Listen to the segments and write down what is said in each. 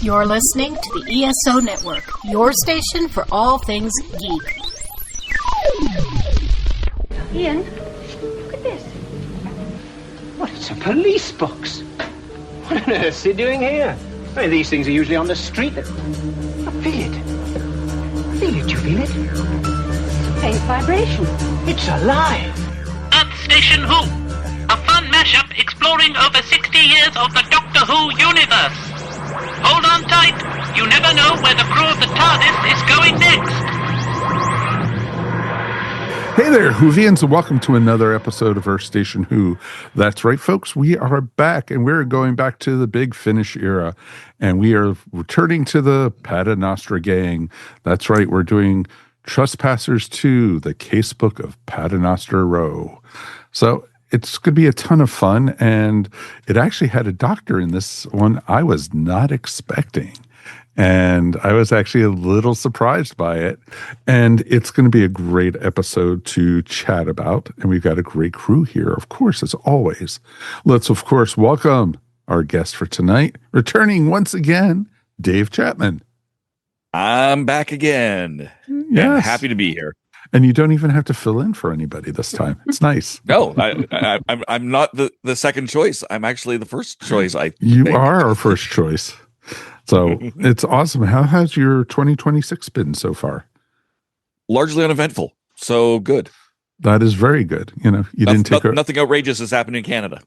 You're listening to the ESO Network, your station for all things geek. Ian, look at this. What, it's a police box. What on earth is he doing here? I mean, these things are usually on the street. I feel it. I feel it. You feel it? Faint vibration. It's alive. Earth Station Who, a fun mashup exploring over 60 years of the Doctor Who universe. Hold on tight. You never know where the crew of the TARDIS is going next. Hey there, Whovians, and welcome to another episode of Earth Station Who. That's right, folks, we are back, and we're going back to the Big Finish era, and we are returning to the Paternoster Gang. That's right, we're doing Trespassers 2, the Casebook of Paternoster Row. So it's going to be a ton of fun, and it actually had a doctor in this one I was not expecting. And I was actually a little surprised by it. And it's going to be a great episode to chat about. And we've got a great crew here, of course, as always. Let's, of course, welcome our guest for tonight, returning once again, Dave Chapman. I'm back again. Yes. And happy to be here. And you don't even have to fill in for anybody this time. It's nice. No, I'm not the second choice. I'm actually the first choice. You are our first choice. So it's awesome. How has your 2026 been so far? Largely uneventful. So good. That is very good. You know, you didn't take nothing outrageous has happened in Canada.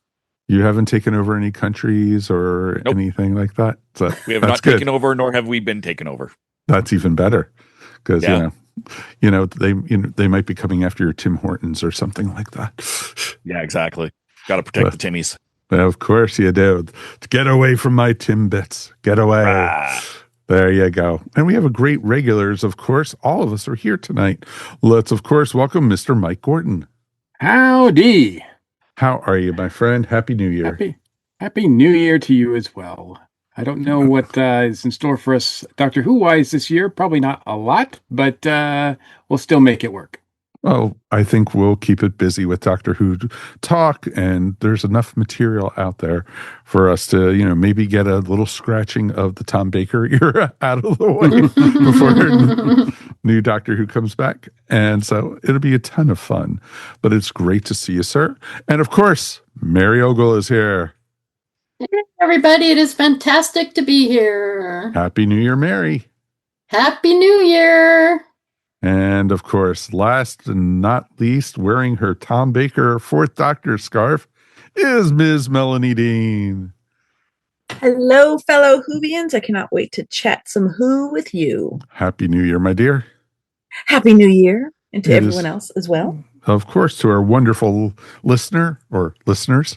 You haven't taken over any countries or anything like that. So we have not taken over, nor have we been taken over. That's even better because they might be coming after your Tim Hortons or something like that. Yeah, exactly. Got to protect the Timmies. Of course you do. Get away from my Timbits. Get away. There you go. And we have a great regulars, of course. All of us are here tonight. Let's, of course, welcome Mr. Mike Gordon. Howdy. How are you, my friend? Happy New Year. Happy New Year to you as well. I don't know what is in store for us Doctor Who-wise this year. Probably not a lot, but we'll still make it work. Well, I think we'll keep it busy with Doctor Who talk, and there's enough material out there for us to, maybe get a little scratching of the Tom Baker era out of the way before new Doctor Who comes back. And so it'll be a ton of fun, but it's great to see you, sir. And of course, Mary Ogle is here. Hey, everybody, it is fantastic to be here. Happy New Year, Mary. Happy New Year. And, of course, last and not least, wearing her Tom Baker Fourth Doctor scarf is Ms. Melanie Dean. Hello, fellow Whovians. I cannot wait to chat some Who with you. Happy New Year, my dear. Happy New Year. And to everyone else as well. Of course, to our wonderful listener or listeners,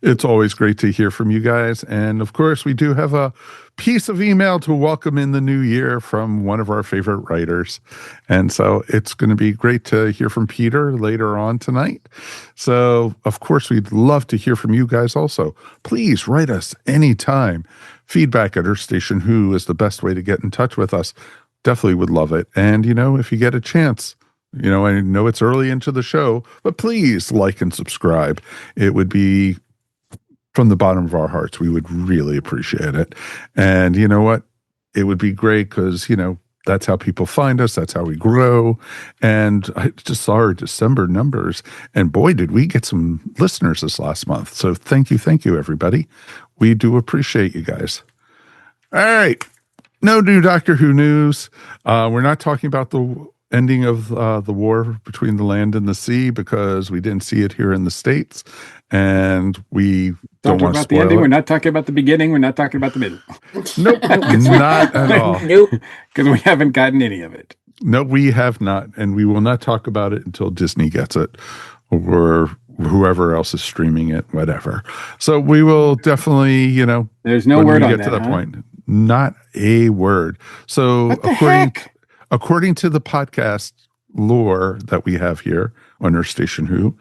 it's always great to hear from you guys. And of course, we do have a piece of email to welcome in the new year from one of our favorite writers. And so it's going to be great to hear from Peter later on tonight. So, of course, we'd love to hear from you guys also. Please write us anytime. Feedback at Earth Station Who is the best way to get in touch with us. Definitely would love it. And, if you get a chance, I know it's early into the show, but please like and subscribe. It would be from the bottom of our hearts. We would really appreciate it. And you know what? It would be great because, that's how people find us. That's how we grow. And I just saw our December numbers. And boy, did we get some listeners this last month. So thank you, everybody. We do appreciate you guys. All right. No new Doctor Who news. We're not talking about the ending of the war between the land and the sea because we didn't see it here in the States, and we don't want to spoil the ending. it. We're not talking about the beginning. We're not talking about the middle. Nope, not at all. Nope, because we haven't gotten any of it. No, we have not, and we will not talk about it until Disney gets it or whoever else is streaming it, whatever. So we will definitely, there's no word on that. To that point, not a word. So according to the podcast lore that we have here on Earth Station Who,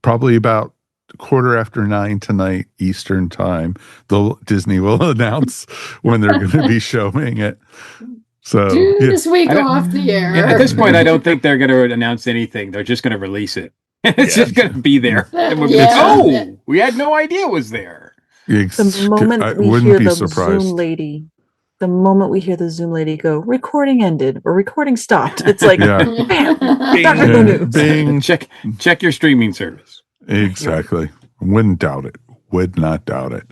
probably about 9:15 tonight Eastern time, Disney will announce when they're going to be showing it. So as we go off the air. At this point, I don't think they're going to announce anything. They're just going to release it. It's just going to be there. And we had no idea it was there. The moment I we wouldn't hear be the surprised. Zoom lady, the moment we hear the Zoom lady go, recording ended or recording stopped, it's like, Yeah. bam, Bing. Doctor Who news. Bing. Check your streaming service. Exactly. Wouldn't doubt it. Would not doubt it.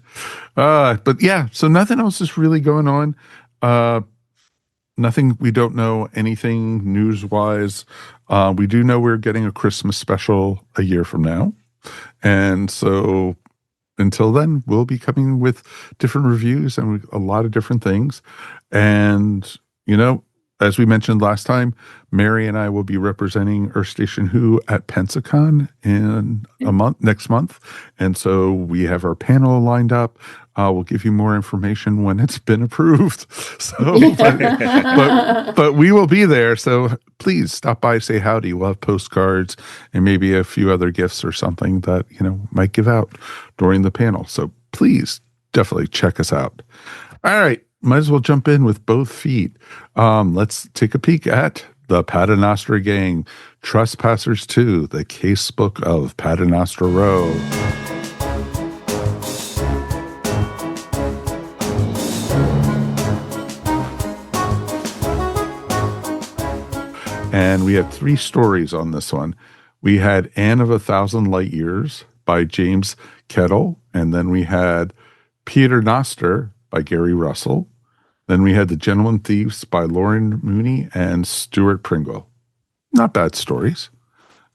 But yeah, so nothing else is really going on. Nothing, we don't know anything news-wise. We do know we're getting a Christmas special a year from now. And so until then, we'll be coming with different reviews and a lot of different things. And, you know, as we mentioned last time, Mary and I will be representing Earth Station Who at Pensacon in next month. And so we have our panel lined up. We'll give you more information when it's been approved. So, but we will be there. So please stop by, say howdy. We'll have postcards and maybe a few other gifts or something that, you know, might give out during the panel. So please definitely check us out. All right. Might as well jump in with both feet. Let's take a peek at the Paternoster Gang, Trespassers 2, the Casebook of Paternoster Row. And we had 3 stories on this one. We had Anne of 1,000 Light Years by James Kettle, and then we had Paternoster by Gary Russell. Then we had The Gentleman Thieves by Lauren Mooney and Stuart Pringle. Not bad stories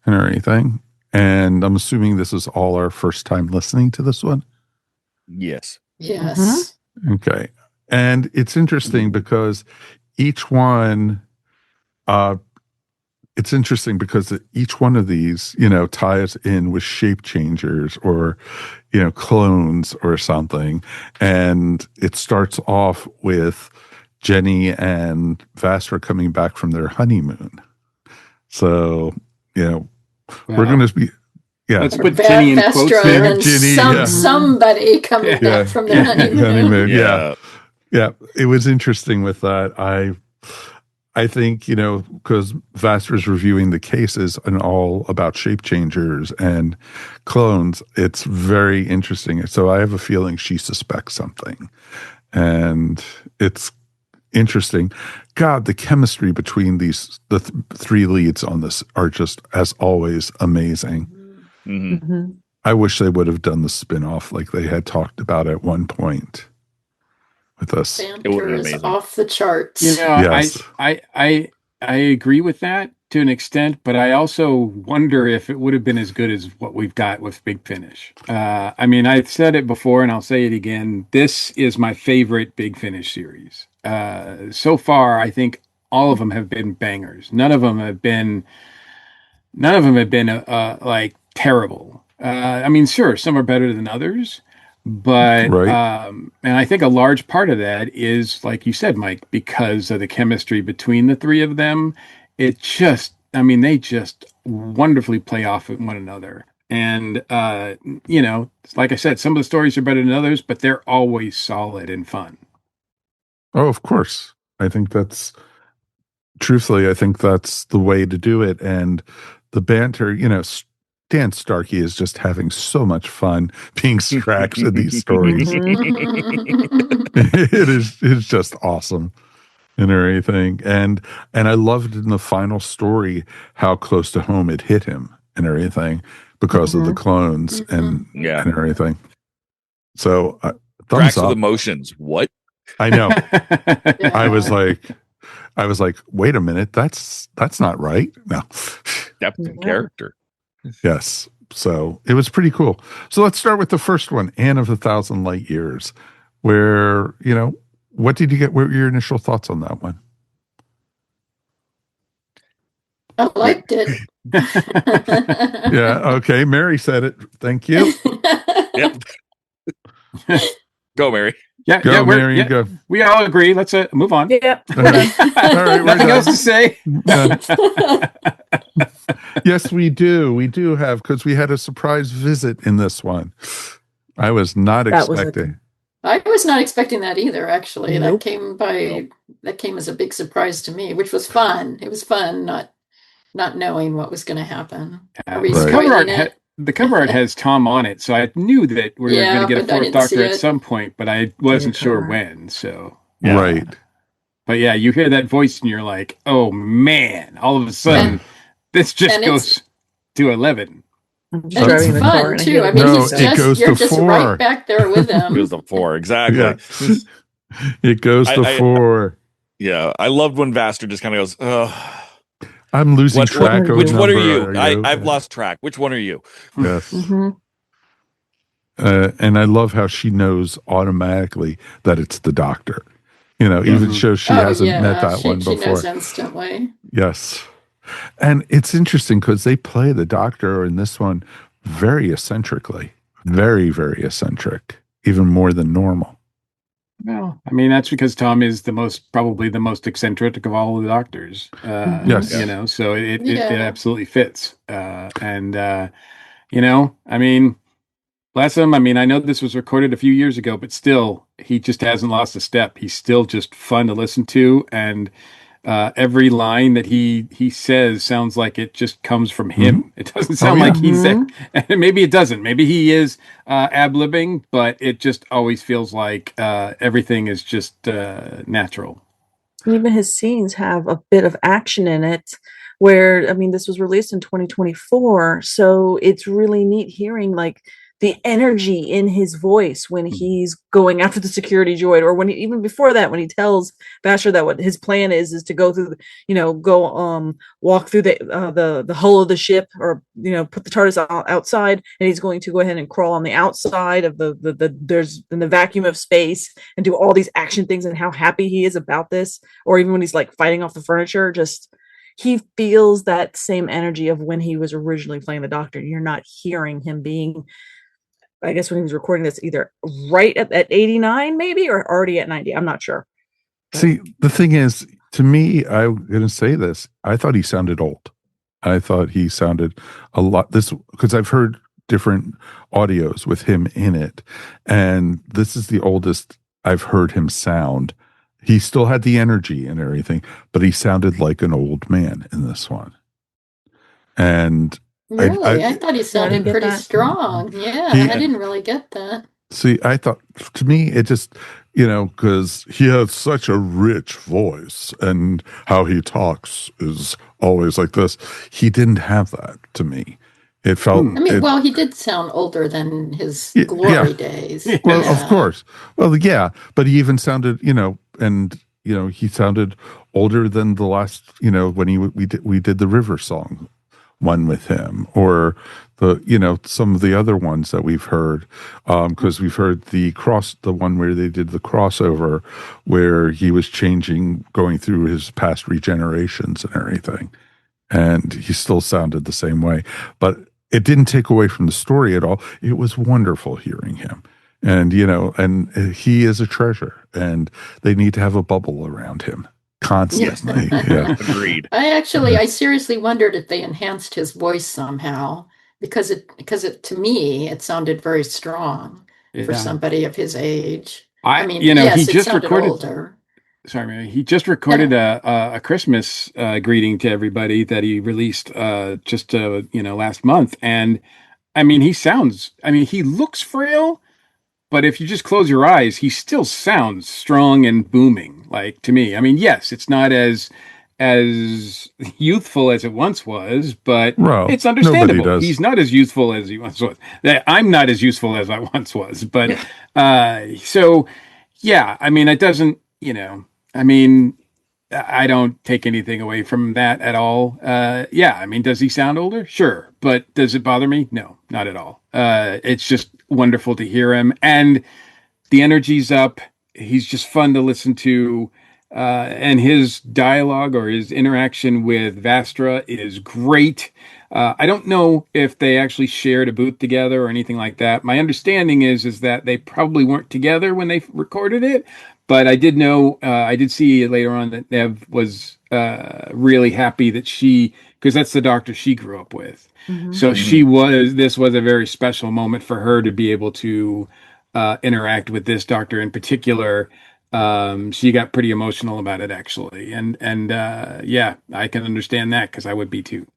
and anything. And I'm assuming this is all our first time listening to this one. Yes. Yes. Okay. And it's interesting because each one, it's interesting because each one of these, you know, ties in with shape changers or, you know, clones or something. And it starts off with Jenny and Vastra coming back from their honeymoon. So, you know, we're going to be, yeah. Let's put Jenny in quotes. And somebody coming back from their honeymoon. Yeah. It was interesting with that. I think, you know, because Vastra's reviewing the cases and all about shape changers and clones, it's very interesting. So I have a feeling she suspects something. And it's interesting. God, the chemistry between the 3 leads on this are just, as always, amazing. Mm-hmm. Mm-hmm. I wish they would have done the spin-off like they had talked about at one point with us. Banter is off the charts. You know, yes. I agree with that to an extent, but I also wonder if it would have been as good as what we've got with Big Finish. I mean, I've said it before and I'll say it again. This is my favorite Big Finish series. So far, I think all of them have been bangers. None of them have been like terrible. I mean, sure, some are better than others. But, right. And I think a large part of that is, like you said, Mike, because of the chemistry between the 3 of them, they just wonderfully play off of one another. And, you know, like I said, some of the stories are better than others, but they're always solid and fun. Oh, of course. I think truthfully, I think that's the way to do it. And the banter, you know, Dan Starkey is just having so much fun being Strax in these stories. It's just awesome and everything. And I loved in the final story how close to home it hit him and everything because of the clones and everything. So thumbs Strax up. with emotions. What? I know. I was like, wait a minute, that's not right. No. Depth in character. Yes. So it was pretty cool. So let's start with the first one, Anne of 1,000 Light Years, where, you know, what did you get? What were your initial thoughts on that one? I liked it. Yeah. Okay. Mary said it. Thank you. Yep. Go, Mary. Yeah, go, Mary. Go. We all agree. Let's move on. Yep. All right. Nothing else to say. Yes, we do. We do have, because we had a surprise visit in this one. I was not expecting. I was not expecting that either, actually. Nope. That came as a big surprise to me, which was fun. It was fun not knowing what was going to happen. Are we spoiling it? the cover art has Tom on it, so I knew that we were going to get a but I fourth didn't see Doctor at it. some point, but I wasn't Yeah, sure cover. when. So, Right. but yeah, you hear that voice and you're like, oh man! All of a sudden, this just and it's- goes to 11. I'm just And driving it's the car fun and I too. hear I the mean, No, he's it just goes you're to just 4. right back there with It him. goes to 4, exactly. Yeah. It goes to I- 4. Yeah, I loved when Vastra just kind of goes, "Ugh." I'm losing track of Which one are number. you? I've lost track. Which one are you? Yes. Mm-hmm. And I love how she knows automatically that it's the Doctor. Even shows she hasn't met that one She before. knows instantly. Yes. And it's interesting because they play the Doctor in this one very eccentrically. Very, very eccentric. Even more than normal. Well, I mean, that's because Tom is probably the most eccentric of all the Doctors. Yes. So it absolutely fits. I mean, bless him. I mean, I know this was recorded a few years ago, but still, he just hasn't lost a step. He's still just fun to listen to, and every line that he says sounds like it just comes from him. Mm-hmm. It doesn't sound like he's and maybe it doesn't. Maybe he is ad-libbing, but it just always feels like everything is just natural. Even his scenes have a bit of action in it where, I mean, this was released in 2024. So it's really neat hearing like the energy in his voice when he's going after the security droid, or when even before that, when he tells Vastra that what his plan is to go through, walk through the hull of the ship, or put the TARDIS outside, and he's going to go ahead and crawl on the outside of there's in the vacuum of space and do all these action things, and how happy he is about this, or even when he's like fighting off the furniture, just he feels that same energy of when he was originally playing the Doctor. You're not hearing him being, I guess when he was recording this, either right at 89 maybe, or already at 90. I'm not sure. See, the thing is, to me, I'm going to say this. I thought he sounded old. I thought he sounded a lot, because I've heard different audios with him in it, and this is the oldest I've heard him sound. He still had the energy and everything, but he sounded like an old man in this one. And Really? I thought he sounded pretty strong. Yeah, I didn't really get that. See, I thought, to me, it just, because he has such a rich voice and how he talks is always like this. He didn't have that to me. It felt. I mean, well, he did sound older than his glory days. Well, of course. Well, yeah, but he even sounded, he sounded older than the last, when we did the River song one with him, or some of the other ones that we've heard, because we've heard the one where they did the crossover, where he was going through his past regenerations and everything, and he still sounded the same way, but it didn't take away from the story at all. It was wonderful hearing him, and and he is a treasure, and they need to have a bubble around him constantly. Yeah. Agreed. I seriously wondered if they enhanced his voice somehow, because it to me it sounded very strong for somebody of his age. I mean, yes, he just recorded older. Sorry, Mary. He just recorded a Christmas greeting to everybody that he released just last month, and I mean, he looks frail, but if you just close your eyes, he still sounds strong and booming, like, to me. I mean, yes, it's not as youthful as it once was, but it's understandable. He's not as youthful as he once was. I'm not as useful as I once was, but so yeah, I mean, it doesn't, I mean, I don't take anything away from that at all. Yeah, I mean, does he sound older? Sure. But does it bother me? No, not at all. It's just wonderful to hear him, and the energy's up. He's just fun to listen to. And his dialogue, or his interaction with Vastra, is great. I don't know if they actually shared a booth together or anything like that. My understanding is that they probably weren't together when they recorded it, but I did see later on that Nev was really happy that because that's the Doctor she grew up with. Mm-hmm. So this was a very special moment for her to be able to interact with this Doctor in particular. She got pretty emotional about it, actually. And yeah, I can understand that, because I would be too.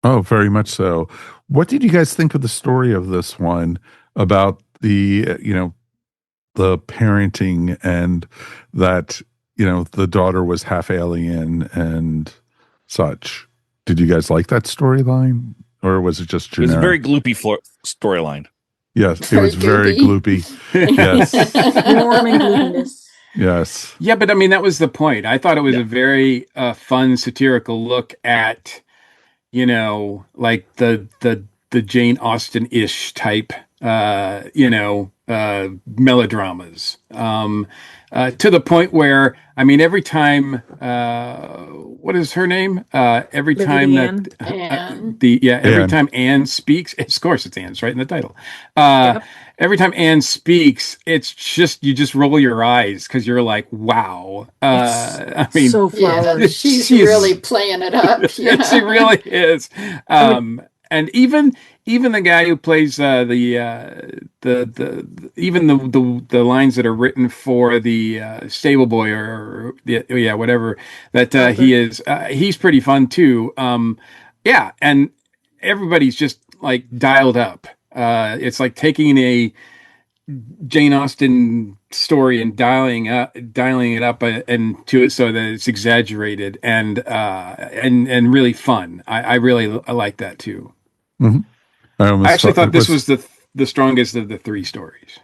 Oh, very much so. What did you guys think of the story of this one about the parenting and that, the daughter was half alien and such? Did you guys like that storyline, or was it just generic? It was a very gloopy storyline. Yes, it was very gloopy. Yes. Warm and gloopiness. Yes. Yeah, but I mean, that was the point. I thought it was a very fun satirical look at, like the Jane Austen-ish type, melodramas. To the point where, I mean, every time, what is her name? Every time time Anne speaks, of course it's Anne's right in the title. Every time Anne speaks, it's just, you just roll your eyes because you're like, wow. I mean, so she's really playing it up. Yeah. She really is. And even the guy who plays the lines that are written for the stable boy or whatever that he is, he's pretty fun too. And everybody's just like dialed up. It's like taking a Jane Austen story and dialing it up and to it so that it's exaggerated and really fun. I really like that too. Mm-hmm. I actually thought this was the strongest of the three stories.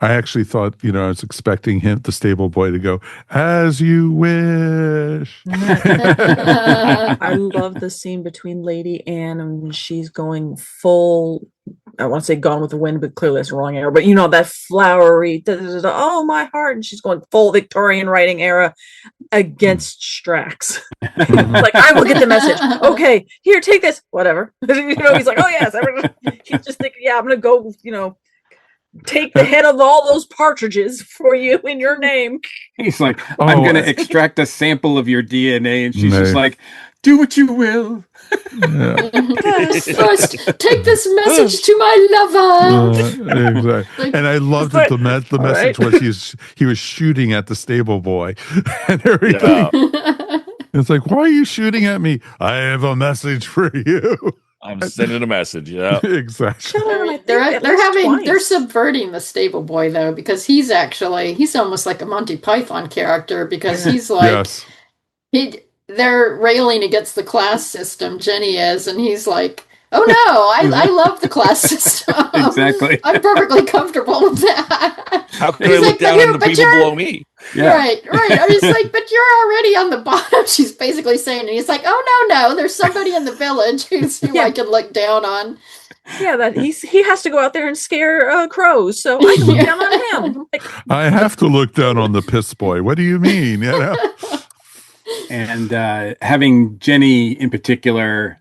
I actually thought, I was expecting the stable boy, to go, "As you wish." I love the scene between Lady Anne and she's going full, I want to say Gone with the Wind, but clearly that's the wrong era. But that flowery, oh my heart, and she's going full Victorian writing era against Strax. Like, I will get the message. Okay, here, take this. Whatever. He's like, oh yes. He's just thinking, yeah, I'm gonna go. Take the head of all those partridges for you in your name. He's like, I'm going to extract a sample of your DNA. And she's just like, do what you will. Yeah. First, take this message to my lover. Exactly. And I loved that the message was he was shooting at the stable boy and everything. Yeah. It's like, why are you shooting at me? I have a message for you. I'm sending a message. Yeah, exactly. They're subverting the stable boy though, because he's almost like a Monty Python character, because he's like, they're railing against the class system. Jenny is, and he's like, oh no, I love the class system. Exactly. I'm perfectly comfortable with that. How can I look down on the people below me? Yeah. Right. I was like, but you're already on the bottom. She's basically saying, and he's like, oh no, there's somebody in the village who I can look down on. Yeah, that he has to go out there and scare crows, so I can look down on him. I have to look down on the piss boy. What do you mean? And having Jenny in particular,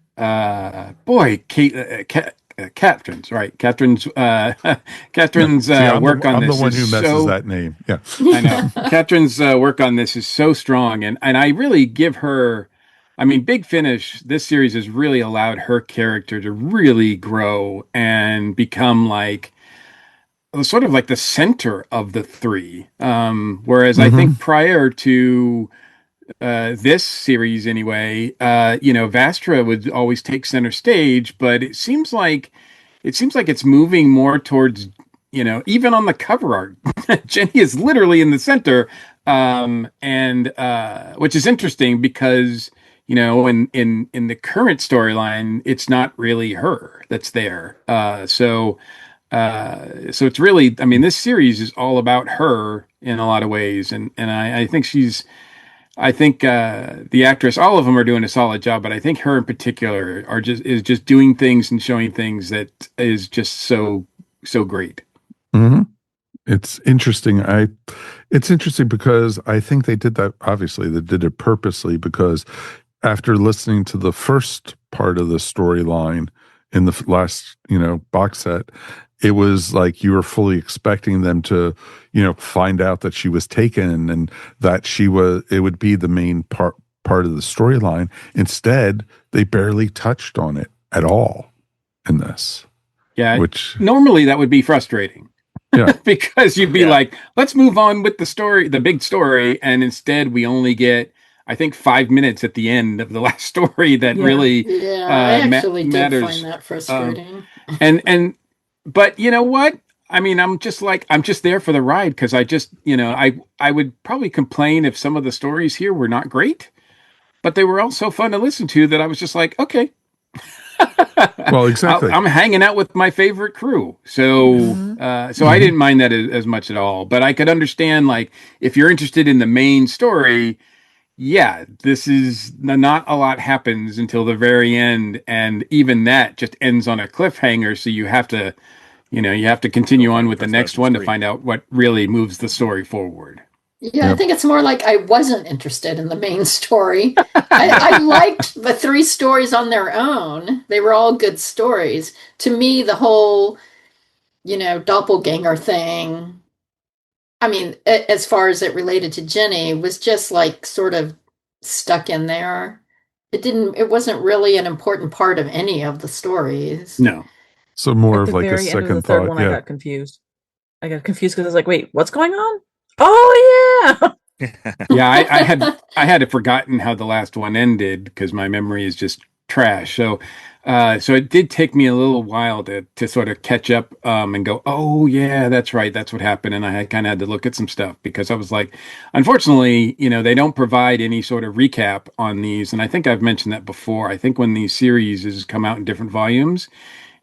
Catherine's right. Catherine's work on this. I'm the one who messes that name. Yeah, I know. Catherine's work on this is so strong, and I really give her. I mean, Big Finish. This series has really allowed her character to really grow and become like sort of like the center of the three. Whereas I think prior to this series anyway, Vastra would always take center stage, but it seems like it's moving more towards, even on the cover art, Jenny is literally in the center, and which is interesting because, in the current storyline, it's not really her that's there. So it's really, I mean, this series is all about her in a lot of ways, and I think the actress, all of them are doing a solid job, but I think her in particular is just doing things and showing things that is just so great. Mm-hmm. It's interesting. It's interesting because I think they did that. Obviously, they did it purposely, because after listening to the first part of the storyline in the last, box set, it was like you were fully expecting them to, find out that she was taken and that it would be the main part of the storyline. Instead, they barely touched on it at all in this. Yeah. Which normally that would be frustrating. Yeah. Because you'd be like, let's move on with the story, the big story. And instead we only get I think 5 minutes at the end of the last story that really I actually did matters. Find that frustrating. But you know what? I mean, I'm just there for the ride because I just, I would probably complain if some of the stories here were not great, but they were all so fun to listen to that I was just like, okay. Well, exactly. I'm hanging out with my favorite crew, so I didn't mind that as much at all. But I could understand, like, if you're interested in the main story, yeah, this is not a lot happens until the very end, and even that just ends on a cliffhanger. So you have to, continue on with the next one to find out what really moves the story forward. Yeah, I think it's more like I wasn't interested in the main story. I liked the 3 stories on their own. They were all good stories. To me, the whole, doppelganger thing, I mean, as far as it related to Jenny, was just like sort of stuck in there. It wasn't really an important part of any of the stories. No. So more of like a second thought. I got confused. Because I was like, wait, what's going on? Oh yeah. Yeah, I had forgotten how the last one ended because my memory is just trash. So it did take me a little while to sort of catch up and go, oh yeah, that's right, that's what happened. And I kind of had to look at some stuff because I was like, unfortunately, they don't provide any sort of recap on these. And I think I've mentioned that before. I think when these series come out in different volumes,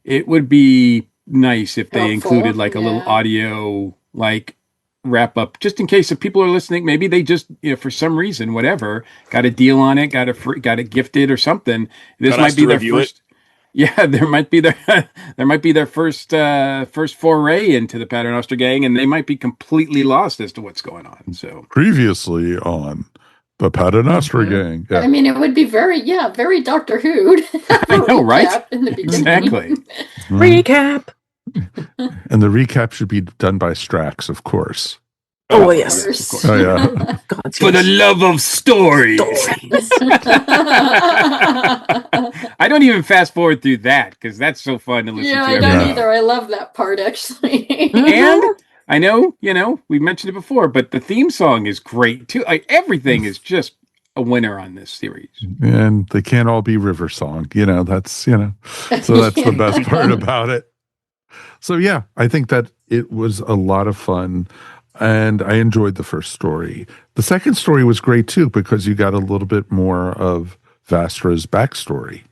it would be nice if they included like a little audio like wrap up, just in case if people are listening, maybe they just for some reason, whatever, got a deal on it, got it gifted or something. This might be their first. Yeah, there might be their first foray into the Paternoster Gang, and they might be completely lost as to what's going on. So previously on the Paternoster Gang. Yeah. I mean, it would be very Doctor Who. I know, right? In the beginning. Exactly. Recap. And the recap should be done by Strax, of course. Oh, yes. Oh, yeah. God, for the love of stories. I don't even fast forward through that because that's so fun to listen to. Yeah, I don't either. I love that part, actually. And I know, we mentioned it before, but the theme song is great, too. Like, everything is just a winner on this series. And they can't all be River Song. That's, so that's the best part about it. So, yeah, I think that it was a lot of fun, and I enjoyed the first story. The second story was great, too, because you got a little bit more of Vastra's backstory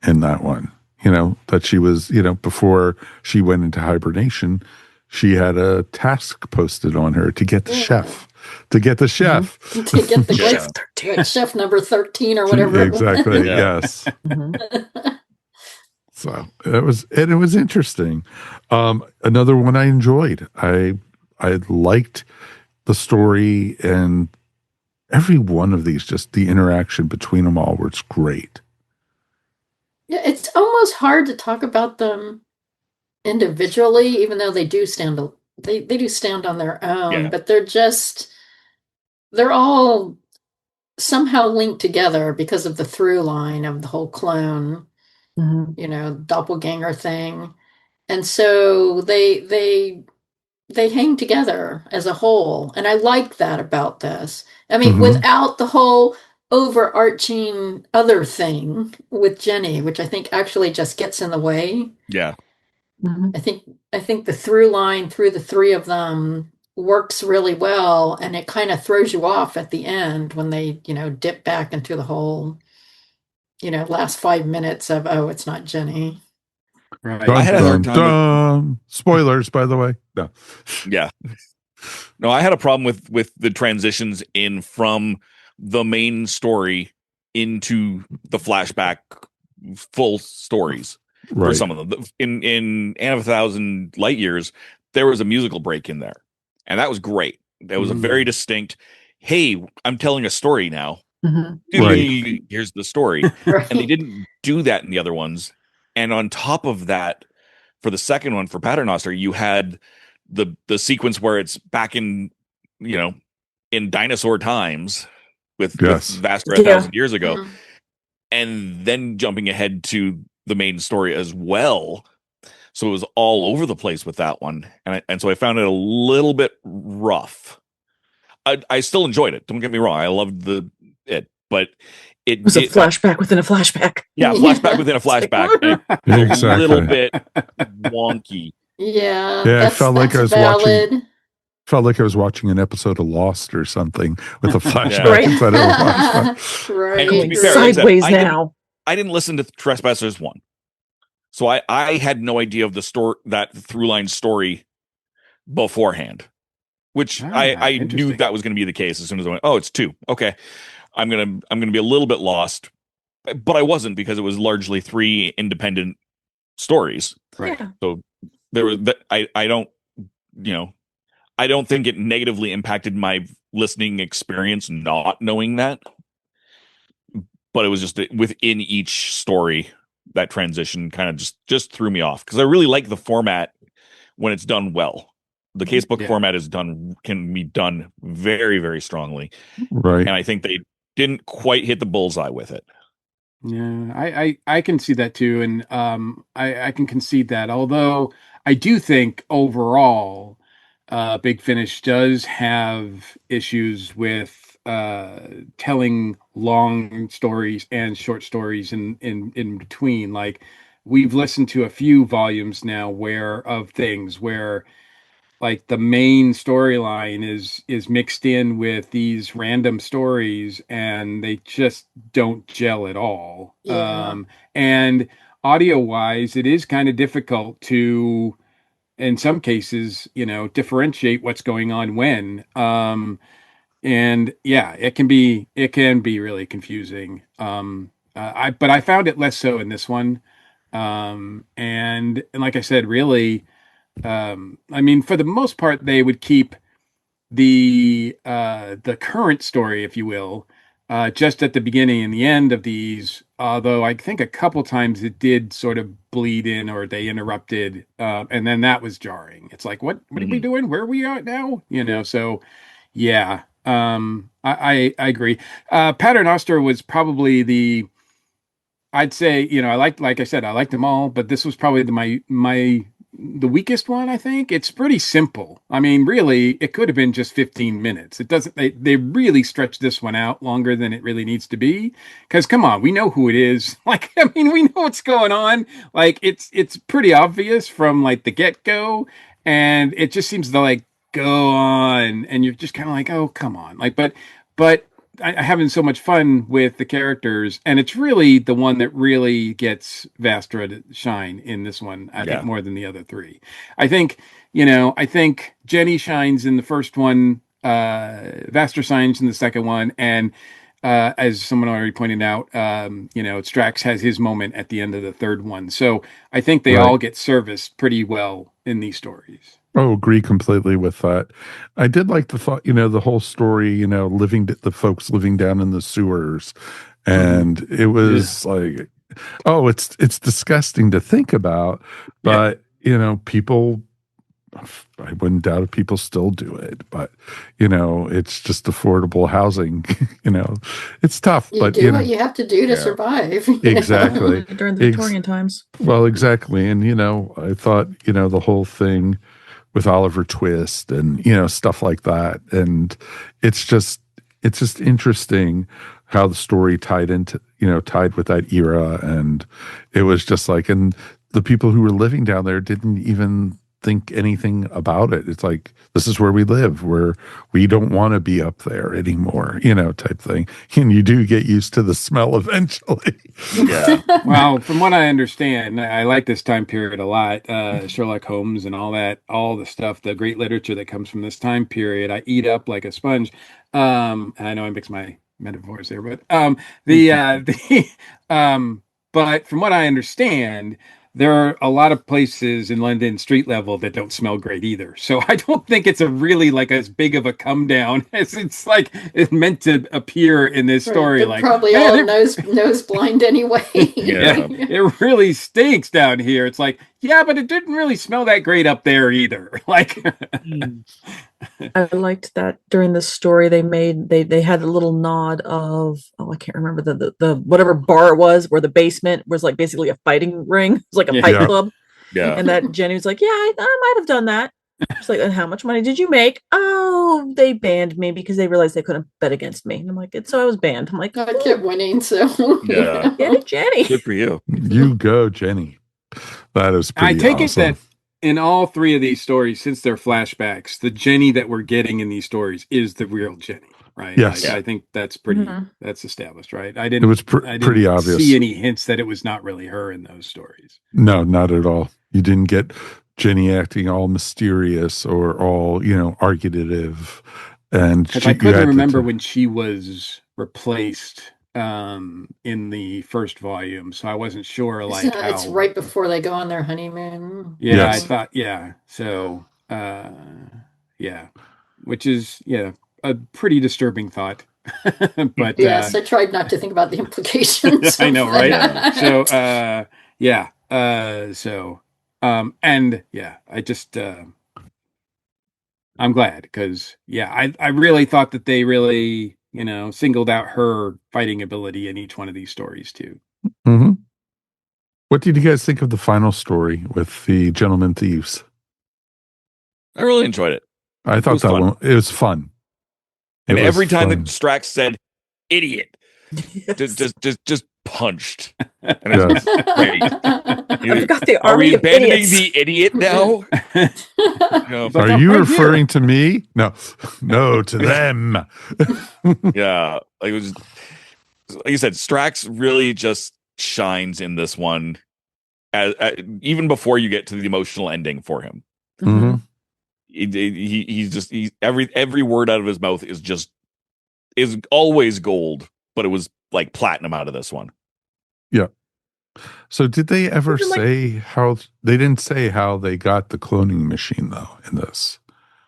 in that one. That she was, before she went into hibernation, she had a task posted on her to get the chef. To get the chef. To get the chef number 13 or whatever. Exactly, yes. So it was interesting. Another one I enjoyed. I liked the story, and every one of these, just the interaction between them all was great. Yeah, it's almost hard to talk about them individually, even though they do stand on their own. But they're all somehow linked together because of the through line of the whole clone. Doppelganger thing. And so they hang together as a whole. And I like that about this. I mean, without the whole overarching other thing with Jenny, which I think actually just gets in the way. Yeah. I think the through line through the 3 of them works really well, and it kind of throws you off at the end when they, dip back into the whole last 5 minutes of, oh, it's not Jenny. Right. I had a hard time. Spoilers, by the way. No. Yeah. No, I had a problem with the transitions in from the main story into the flashback full stories for some of them. In Anne of 1,000 Light Years, there was a musical break in there, and that was great. That was a very distinct, hey, I'm telling a story now. Here's the story. And they didn't do that in the other ones. And on top of that, for the second one, for Paternoster, you had the sequence where it's back in dinosaur times with Vastra 1,000 years ago, and then jumping ahead to the main story as well. So it was all over the place with that one, and so I found it a little bit rough. I still enjoyed it. Don't get me wrong. I loved the it, but It was a flashback within a flashback. Yeah, flashback within a flashback. Exactly. A little bit wonky. Yeah, I felt like I was valid. Felt like I was watching an episode of Lost or something with a flashback Right. inside of a flashback. Right. And to be fair, Sideways I now. I didn't listen to Trespassers 1. So I had no idea of the story, that through line story beforehand, which I knew that was going to be the case as soon as I went, oh, it's 2. Okay. I'm going to be a little bit lost, but I wasn't, because it was largely 3 independent stories. Right. Yeah. So there was that. I don't, I don't think it negatively impacted my listening experience not knowing that, but it was just within each story, that transition kind of just threw me off, because I really like the format when it's done well. The casebook format can be done very, very strongly. Right. And I think they didn't quite hit the bullseye with it. Yeah, I can see that too. And I can concede that. Although I do think overall, Big Finish does have issues with telling long stories and short stories in between. Like, we've listened to a few volumes now where like the main storyline is mixed in with these random stories, and they just don't gel at all. Yeah. And audio wise, it is kind of difficult to, in some cases, differentiate what's going on when. And yeah, it can be really confusing. But I found it less so in this one. And like I said, really, I mean, for the most part, they would keep the current story, if you will, just at the beginning and the end of these. Although I think a couple times it did sort of bleed in, or they interrupted, and then that was jarring. It's like, what are we doing? Where are we at now? So yeah, I agree. Paternoster was probably I'd say, like I said, I liked them all, but this was probably the weakest one. I think it's pretty simple. I mean, really, it could have been just 15 minutes. It doesn't. They really stretched this one out longer than it really needs to be. Because come on, we know who it is. Like, I mean, we know what's going on. Like, it's pretty obvious from like the get go, and it just seems to like go on, and you're just kind of like, oh, come on. Like, but I'm having so much fun with the characters, and it's really the one that really gets Vastra to shine in this one. I think more than the other 3. I think Jenny shines in the first one, Vastra shines in the second one, and as someone already pointed out, Strax has his moment at the end of the third one. So I think they all get serviced pretty well in these stories. Oh, agree completely with that. I did like the thought, the whole story, the folks living down in the sewers. And it was like, oh, it's disgusting to think about, but people, I wouldn't doubt if people still do it, but it's just affordable housing. It's tough, but do what you have to do to survive. Exactly. During the Victorian times. Well, exactly. And I thought, the whole thing with Oliver Twist and stuff like that, and it's just interesting how the story tied with that era. And it was just like, and the people who were living down there didn't even think anything about it. It's like, this is where we live, where we don't want to be up there anymore, type thing. And you do get used to the smell eventually. Yeah. Well, from what I understand, I like this time period a lot. Sherlock Holmes and all the stuff, the great literature that comes from this time period, I eat up like a sponge. I know I mix my metaphors there, but but from what I understand, there are a lot of places in London street level that don't smell great either. So I don't think it's a really like as big of a come down as it's meant to appear in this story. They're like probably all nose blind anyway. Yeah, it really stinks down here. It's like, yeah, but it didn't really smell that great up there either. Like, I liked that during the story they had a little nod of, I can't remember the whatever bar it was, where the basement was like basically a fighting ring. It was like a fight club. Yeah. And that Jenny was like, yeah, I might have done that. It's like, and how much money did you make? Oh, they banned me because they realized they couldn't bet against me. And I'm like, so I was banned. I'm like, I kept winning, so Yeah. Get it, Jenny. Good for you. You go, Jenny. That is pretty I take awesome. it that in all three of these stories, since they're flashbacks, the Jenny that we're getting in these stories is the real Jenny, right? Yes. I think that's pretty. That's established, right? I It was pretty obvious. See any hints that it was not really her in those stories? No, not at all. You didn't get Jenny acting all mysterious or all, argumentative. And I couldn't remember when she was replaced in the first volume, so I wasn't sure it's right before they go on their honeymoon. Yeah, yes. I thought, so which is a pretty disturbing thought. But yes, I tried not to think about the implications. I know, right? I just I'm glad because I really thought that they really singled out her fighting ability in each one of these stories too. Mm-hmm. What did you guys think of the final story with the Gentleman Thieves? I really enjoyed it. I thought it was fun. And every time that Strax said "idiot," just punched. And it was great. I forgot the Are army we of abandoning idiots. the idiot now? Are you referring to me? No, to them. Yeah, it was like you said. Strax really just shines in this one, even before you get to the emotional ending for him. Mm-hmm. He's every word out of his mouth is always gold, but it was like platinum out of this one. Yeah. So did they ever say how they didn't say how they got the cloning machine though in this?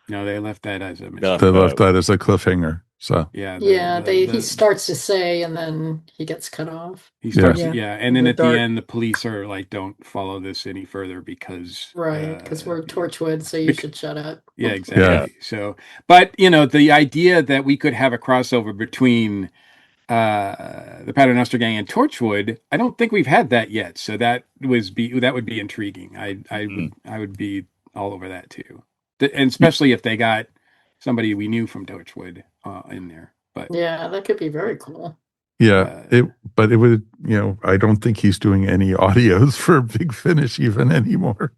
No, they left that as a mystery. They left that as a cliffhanger. So he starts to say, and then he gets cut off. He starts, and then at the end, the police are like, "Don't follow this any further because because we're Torchwood, so you should shut up." Yeah, exactly. Yeah. So, but the idea that we could have a crossover between the Paternoster Gang and Torchwood, I don't think we've had that yet. So that would be intriguing. I would be all over that too, and especially if they got somebody we knew from Torchwood in there. But that could be very cool. Yeah, it would, I don't think he's doing any audios for Big Finish even anymore,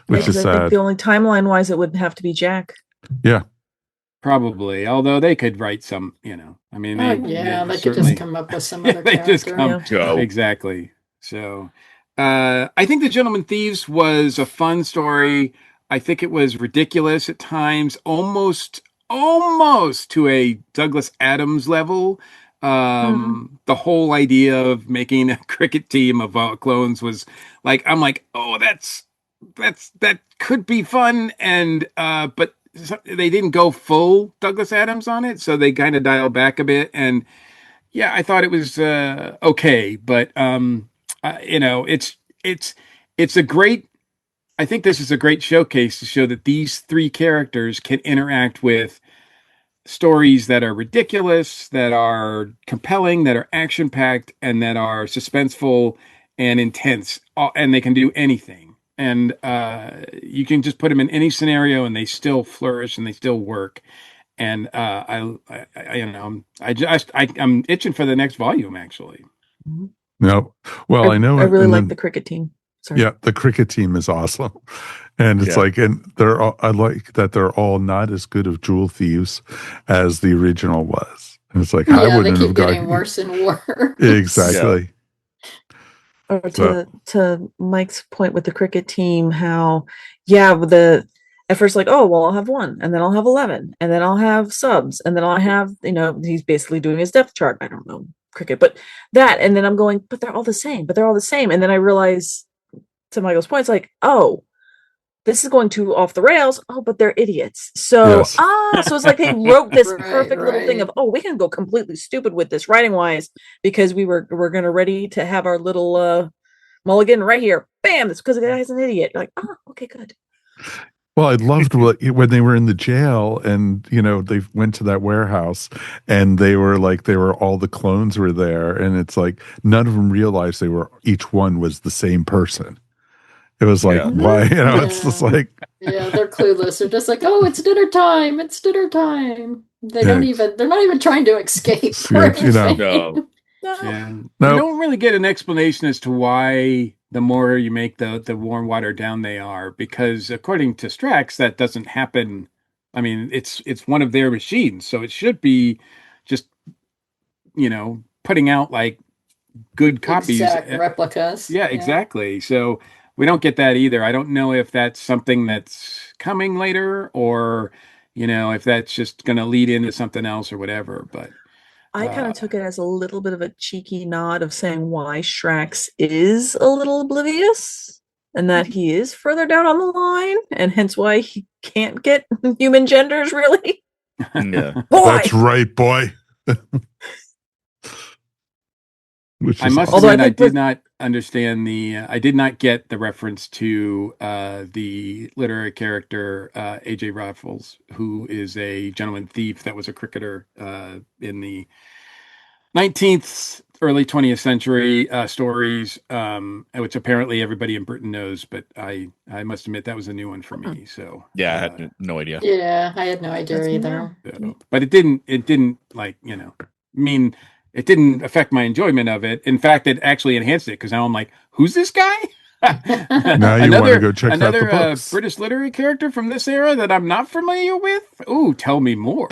which is sad. I think the only timeline wise, it would have to be Jack. Yeah. Probably, although they could write some, they could just come up with some other character. Exactly. So, I think The Gentleman Thieves was a fun story. I think it was ridiculous at times, almost to a Douglas Adams level. The whole idea of making a cricket team of clones was like, I'm like, oh, that could be fun, and but they didn't go full Douglas Adams on it, so they kind of dialed back a bit. And I thought it was okay, but it's a great. I think this is a great showcase to show that these three characters can interact with stories that are ridiculous, that are compelling, that are action-packed, and that are suspenseful and intense, and they can do anything. And you can just put them in any scenario, and they still flourish and they still work. And I'm itching for the next volume, actually. No, well, I know. I really like the cricket team. Sorry. Yeah, the cricket team is awesome, and it's I like that they're all not as good of jewel thieves as the original was. And it's like I wouldn't they keep have getting worse and worse. Exactly. Yeah. Or to Mike's point with the cricket team, how at first like, oh well, I'll have one, and then I'll have 11, and then I'll have subs, and then I'll have he's basically doing his depth chart. I don't know cricket, but that, and then I'm going, but they're all the same, and then I realize, to Michael's point, it's like, oh, this is going too off the rails. Oh, but they're idiots. So, so it's like they wrote this perfect little thing of, oh, we can go completely stupid with this writing wise because we're going to ready to have our little mulligan right here. Bam! That's because the guy's an idiot. Like, okay, good. Well, I loved when they were in the jail and, they went to that warehouse and they were all the clones were there. And it's like, none of them realized each one was the same person. It was like, why? You know, it's just like, yeah, they're clueless. They're just like, oh, it's dinner time. It's dinner time. They're not even trying to escape. You know, no. Yeah. We don't really get an explanation as to why the more you make the warm water down they are, because according to Strax, that doesn't happen. I mean, it's one of their machines, so it should be just, you know, putting out like good copies, replicas. Yeah, exactly. So we don't get that either. I don't know if that's something that's coming later, or, you know, if that's just going to lead into something else or whatever. But I kind of took it as a little bit of a cheeky nod of saying why Strax is a little oblivious and that he is further down on the line, and hence why he can't get human genders, really. Yeah. That's right, boy. I must admit, I did not understand I did not get the reference to the literary character A.J. Raffles, who is a gentleman thief that was a cricketer in the 19th, early 20th century stories, which apparently everybody in Britain knows, but I must admit that was a new one for me. So yeah, I had no idea. Yeah, I had no idea either. So, but it didn't like, you know, mean. It didn't affect my enjoyment of it. In fact, it actually enhanced it, because now I'm like, who's this guy? Now you want to go check out the books. British literary character from this era that I'm not familiar with? Ooh, tell me more.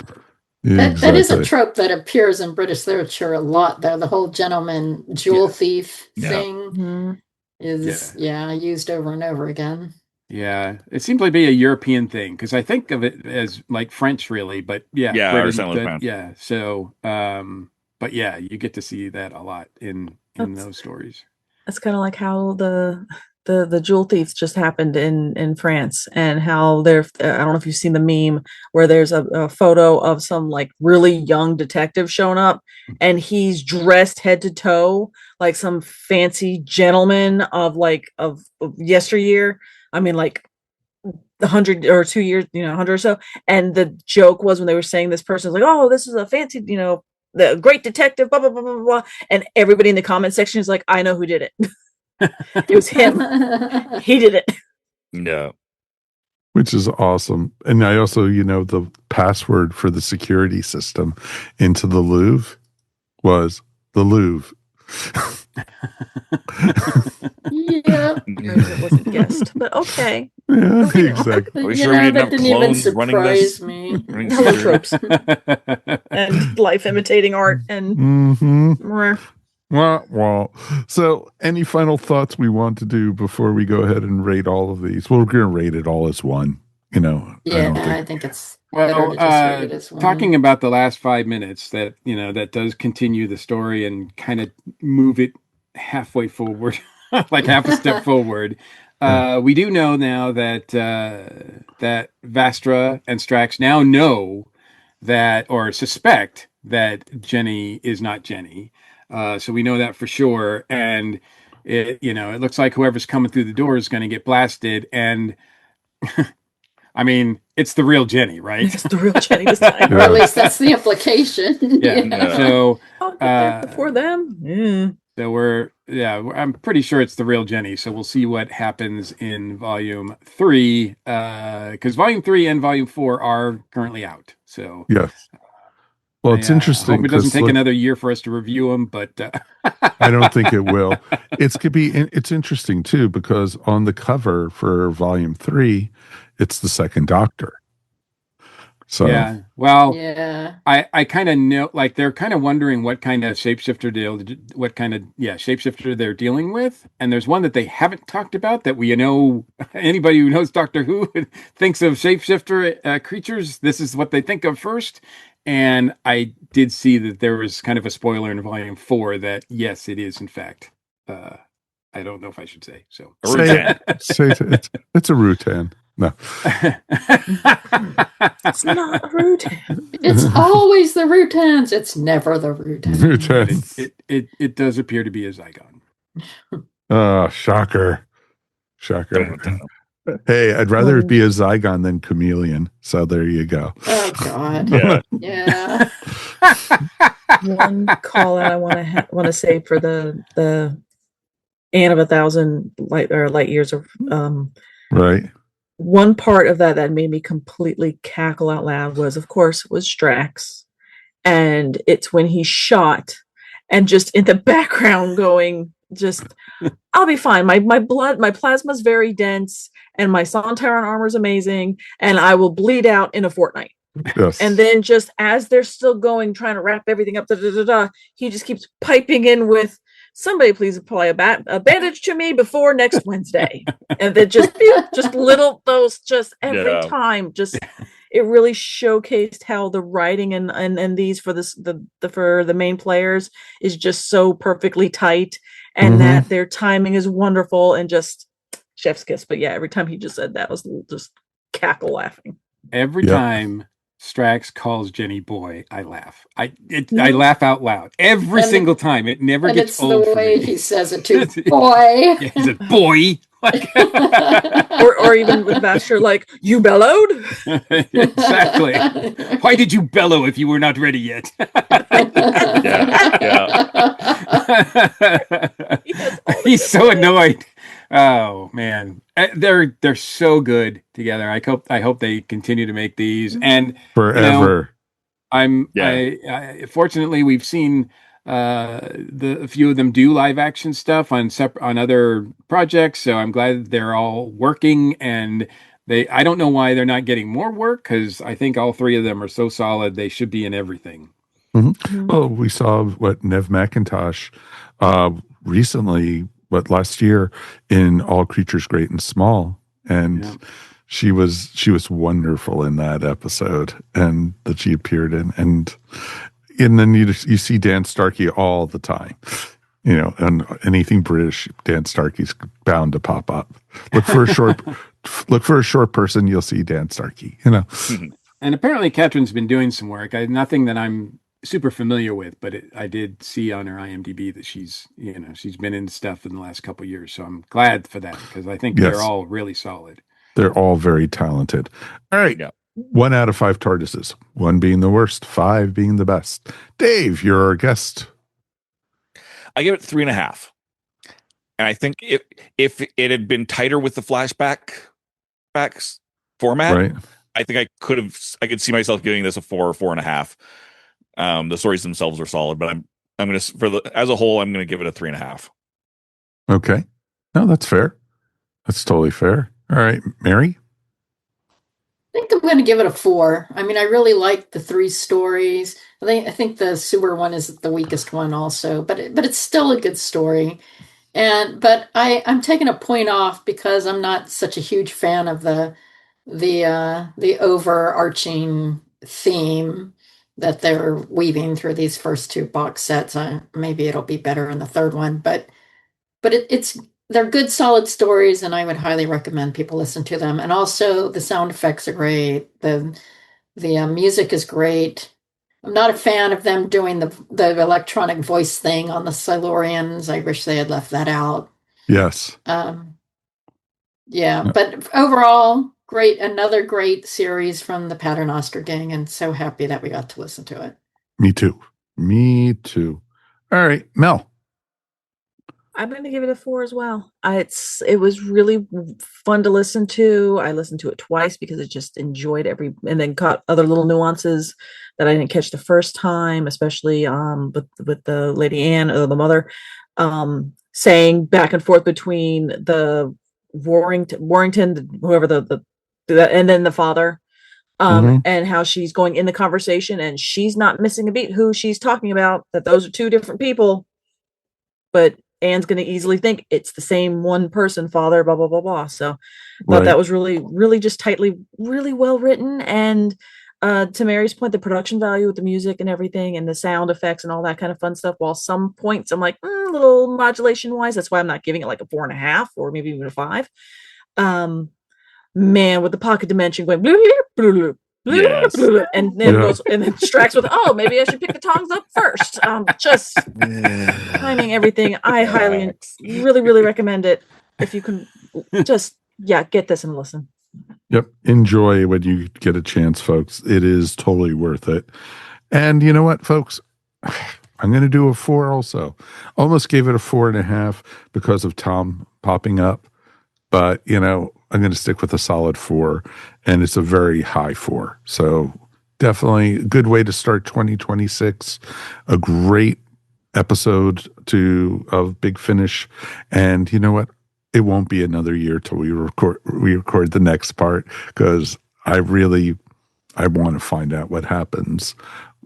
Yeah, that is a trope that appears in British literature a lot, though. The whole gentleman jewel thief thing is used over and over again. Yeah, it seems like be a European thing, because I think of it as like French, really. But British, yeah. So, but yeah, you get to see that a lot in those stories. That's kind of like how the jewel thieves just happened in France, and how I don't know if you've seen the meme where there's a photo of some like really young detective showing up, and he's dressed head to toe like some fancy gentleman of yesteryear. I mean, like 100 or 2 years, 100 or so. And the joke was when they were saying this person was like, oh, this is a fancy, the great detective, blah, blah, blah, blah, blah. And everybody in the comment section is like, I know who did it. It was him. He did it. No. Which is awesome. And I also, the password for the security system into the Louvre was the Louvre. Yeah. It wasn't guessed, but okay. Yeah, exactly. Are we sure we didn't have clones running this? Me. Tropes. And life imitating art and Well. So any final thoughts we want to do before we go ahead and rate all of these? Well, we're going to rate it all as one, I think it's better to just rate it as one. Talking about the last 5 minutes, that that does continue the story and kind of move it halfway forward, like half a step forward. We do know now that that Vastra and Strax now know that, or suspect that Jenny is not Jenny. So we know that for sure. And it looks like whoever's coming through the door is going to get blasted. And I mean, it's the real Jenny, right? It's the real Jenny this time. Or at least that's the implication. Yeah. So I'll get there before them. Mm. So I'm pretty sure it's the real Jenny. So we'll see what happens in volume 3, because volume 3 and volume 4 are currently out. So yes. Well, it's interesting. I hope it doesn't take another year for us to review them, but I don't think it will. It's interesting too, because on the cover for volume 3, it's the second Doctor. So I kind of know, like, they're kind of wondering what kind of shapeshifter they're dealing with, and there's one that they haven't talked about that we know. Anybody who knows Doctor Who thinks of shapeshifter creatures, this is what they think of first. And I did see that there was kind of a spoiler in volume 4 that yes, it is in fact. I don't know if I should say so. It's a Rutan. No, it's not a Rutan. It's always the Rutans. It's never the Rutans. It does appear to be a Zygon. Oh, shocker. Hey, I'd rather it be a Zygon than chameleon. So there you go. Oh God. Yeah. One call out I want to say for the and of 1,000 light years of right. One part of that made me completely cackle out loud was Strax, and it's when he shot, and just in the background going, just I'll be fine. My plasma's very dense, and my Sontaran armor is amazing, and I will bleed out in a fortnight. Yes. And then just as they're still going, trying to wrap everything up, he just keeps piping in with, somebody please apply a bandage to me before next Wednesday. And then just little those, just every time, just it really showcased how the writing and these for the main players is just so perfectly tight, and that their timing is wonderful, and just chef's kiss. But yeah, every time he just said that, was just cackle laughing. Every time Strax calls Jenny boy, I laugh. I laugh out loud every single time. It never gets old. It's the way he says it too, boy. Yeah, he said boy, or even with Vastra, like, you bellowed. Exactly. Why did you bellow if you were not ready yet? He's so annoyed. Oh man, they're so good together. I hope they continue to make these and forever. Fortunately, we've seen a few of them do live action stuff on other projects, so I'm glad they're all working. And I don't know why they're not getting more work, because I think all three of them are so solid they should be in everything. Well, we saw Nev McIntosh recently. Last year in All Creatures Great and Small, and she was wonderful in that episode, and that she appeared in, and then you see Dan Starkey all the time, and anything British, Dan Starkey's bound to pop up. Look for a short person, you'll see Dan Starkey. And apparently Catherine's been doing some work. Nothing that I'm super familiar with, but I did see on her IMDb that she's been in stuff in the last couple of years. So I'm glad for that, because I think they're all really solid. They're all very talented. All right. 1 out of 5 TARDISes, 1 being the worst, 5 being the best. Dave, you're our guest. I give it 3.5. And I think if it had been tighter with the flashbacks format, right, I think I could see myself giving this a 4 or 4.5. The stories themselves are solid, but I'm going to, as a whole, I'm going to give it a 3.5. Okay. No, that's fair. That's totally fair. All right, Mary? I think I'm going to give it a 4. I mean, I really like the 3 stories. I think the sewer one is the weakest one also, but it's still a good story. But I'm taking a point off because I'm not such a huge fan of the overarching theme that they're weaving through these first 2 box sets. Maybe it'll be better in the third one, but they're good, solid stories, and I would highly recommend people listen to them. And also, the sound effects are great. The music is great. I'm not a fan of them doing the electronic voice thing on the Silurians. I wish they had left that out. Yes. But overall, great. Another great series from the Paternoster Gang, and so happy that we got to listen to it. Me too. All right, Mel. I'm going to give it a 4 as well. It was really fun to listen to. I listened to it twice because I just enjoyed and then caught other little nuances that I didn't catch the first time, especially with the Lady Anne, or the mother, saying back and forth between the Warrington, whoever and then the father, and how she's going in the conversation and she's not missing a beat who she's talking about, that those are 2 different people, but Anne's going to easily think it's the same one person, father, blah, blah, blah, blah. So I thought that was really, really just tightly, really well written. And to Mary's point, the production value with the music and everything and the sound effects and all that kind of fun stuff, while some points I'm like, little modulation wise, that's why I'm not giving it like a 4.5 or maybe even a 5. Man, with the pocket dimension going blue, blue, blue, Yes. and then Strax with, maybe I should pick the tongs up first. Just timing everything. I highly, really, really recommend it. If you can just, get this and listen. Yep. Enjoy when you get a chance, folks. It is totally worth it. And you know what, folks? I'm going to do a 4 also. Almost gave it a 4.5 because of Tom popping up. But, I'm going to stick with a solid 4, and it's a very high 4. So definitely a good way to start 2026. A great episode of Big Finish. And you know what? It won't be another year till we record the next part, because I want to find out what happens,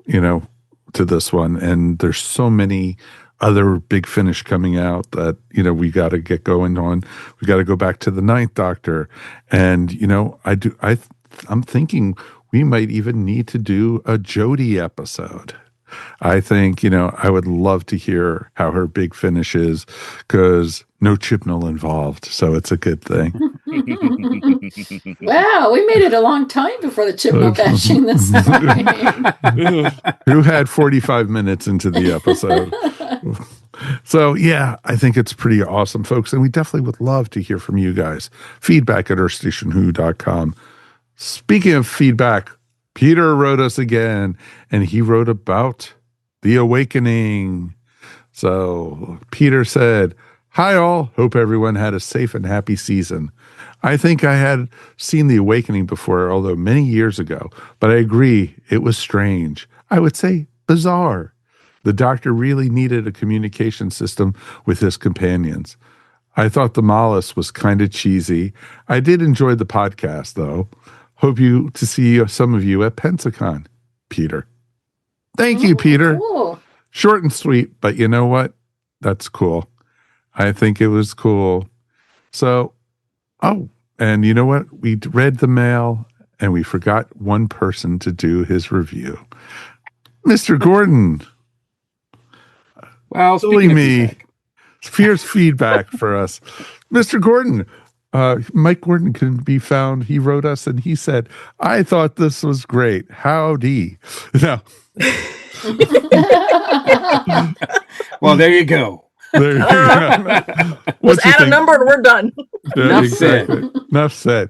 to this one. And there's so many other Big Finish coming out that, we got to get going on. We got to go back to the Ninth Doctor. And, I'm thinking we might even need to do a Jodie episode. I think, I would love to hear how her Big Finish is, because no Chibnall involved. So it's a good thing. Wow, we made it a long time before the Chibnall bashing this morning. Who had 45 minutes into the episode? So, yeah, I think it's pretty awesome, folks. And we definitely would love to hear from you guys. Feedback at earthstationwho.com. Speaking of feedback, Peter wrote us again, and he wrote about The Awakening. So Peter said, "Hi all, hope everyone had a safe and happy season. I think I had seen The Awakening before, although many years ago, but I agree it was strange. I would say bizarre. The Doctor really needed a communication system with his companions. I thought the Mollis was kind of cheesy. I did enjoy the podcast, though. Hope to see some of you at Pensacon, Peter." Thank you, Peter. Cool. Short and sweet, but you know what? That's cool. I think it was cool. So, and you know what? We read the mail, and we forgot one person to do his review. Mr. Gordon. Well, speaking of feedback. Here's feedback for us. Mr. Gordon. Mike Gordon can be found. He wrote us and he said, "I thought this was great. Howdy." No. Well, there you go. Let's add a number and we're done. Yeah, exactly. Enough said.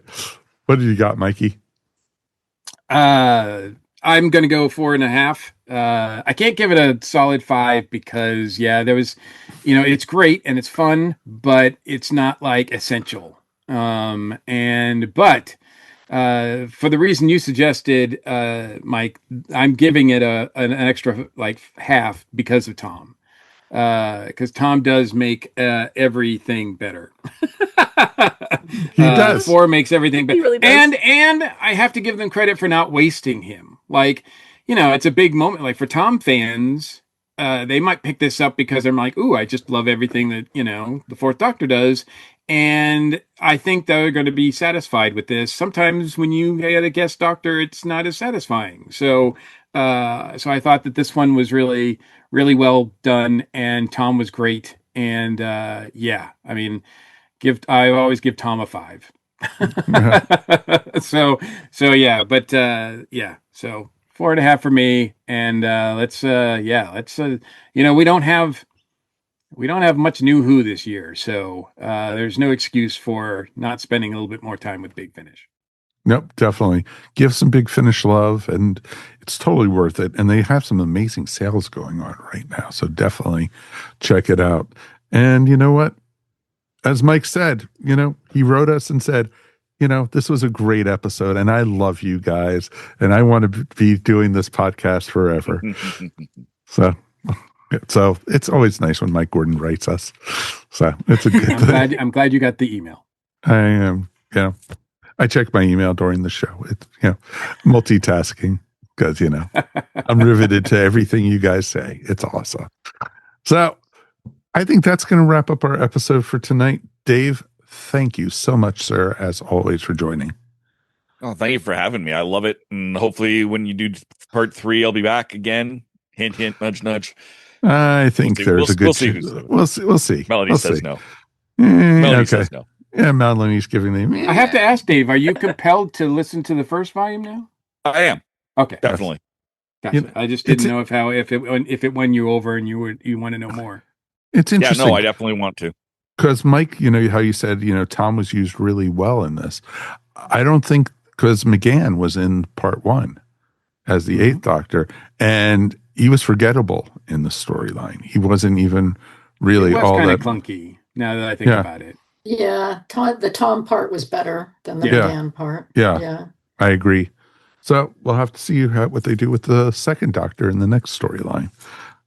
What do you got, Mikey? I'm going to go 4.5. I can't give it a solid 5 because, there was, it's great and it's fun, but it's not like essential. But for the reason you suggested, Mike, I'm giving it an extra like half because of Tom. Because Tom does make everything better. He does. 4 makes everything better. He really does. And I have to give them credit for not wasting him. Like, it's a big moment. Like for Tom fans, they might pick this up because they're like, "Ooh, I just love everything that, the Fourth Doctor does." And I think they're going to be satisfied with this. Sometimes when you get a guest doctor, it's not as satisfying. So I thought that this one was really, really well done, and Tom was great. And I always give Tom a 5. So 4.5 for me. And we don't have much new Who this year, so there's no excuse for not spending a little bit more time with Big Finish. Nope, definitely. Give some Big Finish love, and it's totally worth it. And they have some amazing sales going on right now, so definitely check it out. And you know what? As Mike said, he wrote us and said, this was a great episode, and I love you guys, and I want to be doing this podcast forever. So it's always nice when Mike Gordon writes us. So it's a good thing. I'm glad you got the email. I am. I check my email during the show. It's multitasking because I'm riveted to everything you guys say. It's awesome. So I think that's going to wrap up our episode for tonight. Dave, thank you so much, sir, as always, for joining. Oh, thank you for having me. I love it, and hopefully, when you do part 3, I'll be back again. Hint, hint, nudge, nudge. I think there's a good. We'll see. Melanie says no. Melanie says no. Yeah, Melanie's giving the. I have to ask Dave: are you compelled to listen to the first volume now? I am. Okay, definitely. Gotcha. I just didn't know if it won you over and you want to know more. It's interesting. Yeah, no, I definitely want to. Because Mike, how you said Tom was used really well in this. I don't think because McGann was in part 1. as the Eighth Doctor, and he was forgettable in the storyline. He wasn't even really all that clunky. Now that I think about it, yeah, the Tom part was better than the Dan part. Yeah, I agree. So we'll have to see what they do with the Second Doctor in the next storyline.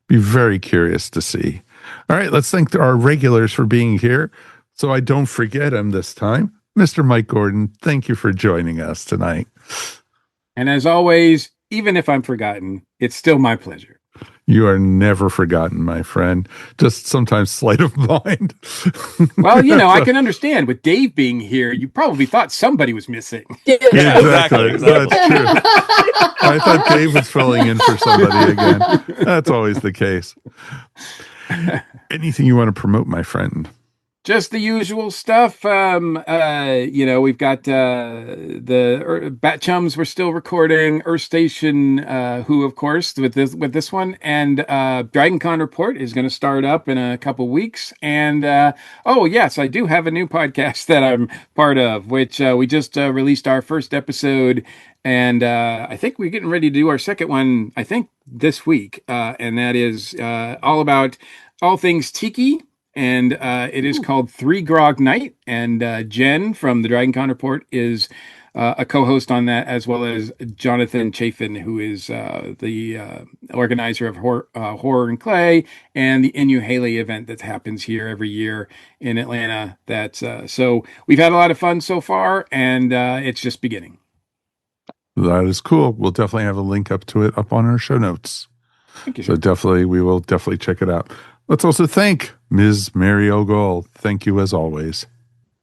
Be very curious to see. All right, let's thank our regulars for being here, so I don't forget him this time. Mr. Mike Gordon, thank you for joining us tonight. And as always, even if I'm forgotten, it's still my pleasure. You are never forgotten, my friend. Just sometimes sleight of mind. Well, I can understand. With Dave being here, you probably thought somebody was missing. Yeah, exactly. That's true. I thought Dave was filling in for somebody again. That's always the case. Anything you want to promote, my friend? Just the usual stuff. We've got the Bat Chums. We're still recording Earth Station, who, of course, with this one, and Dragon Con Report is going to start up in a couple weeks. And yes, I do have a new podcast that I'm part of, which we just released our first episode, and I think we're getting ready to do our second one. I think this week, and that is all about all things tiki. And it is called Three Grog Night. And Jen from the Dragon Con Report is a co-host on that, as well as Jonathan Chafin, who is the organizer of Horror and Clay and the Inu Haley event that happens here every year in Atlanta. So we've had a lot of fun so far, and it's just beginning. That is cool. We'll definitely have a link up to it up on our show notes. Thank you. So we will definitely check it out. Let's also thank Ms. Mary Ogle. Thank you as always.